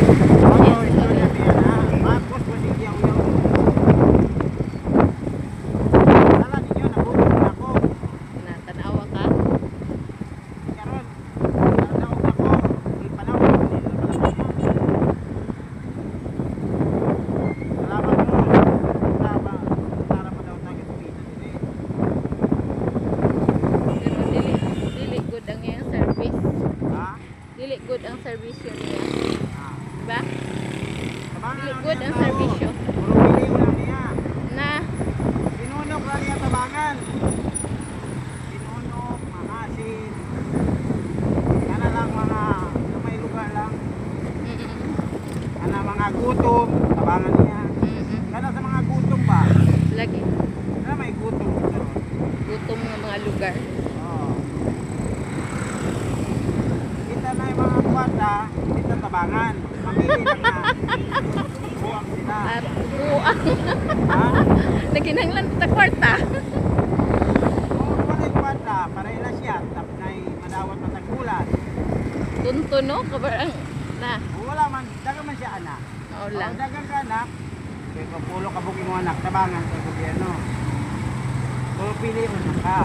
Oo, ito na niya na. Bakos ko si Yaw-Yaw. Dala ninyo, nabukod ako. Natanawa ka? Karon, nanaog ako. Di panahon, hindi na pala niya. Salamat mo. Para pa daw tayo kumita din eh. Pero dili good ang iyang service. Ha? Dili good ang service niya. Ah. Diba? Tabangan Dili lang good niya ang tao. servisyo. Puro piliw lang niya. Na, Pinunok lang niya tabangan. Pinunok, mahasin. Kana lang mga may lugar lang. Kana mga gutom, tabangan niya. Kana sa mga gutom ba? lagi. Kana may gutom dito. Gutom ng mga lugar. Oo. Kita na yung mga kwarta, dito tabangan. Mamili lang na. Buwang sila. At buang. Ha? Naginanglan ta kwarta. Kung wala yung kwarta, para ila siya. Tapos na madawat na tagbulan. Tunto no? Kabarang na. Kung wala man, dagang man siya anak. Oo lang. Kung dagang ka anak, kaya kung pulo ka buking mo anak, tabangan sa gobyerno. Kung pili mo na ka.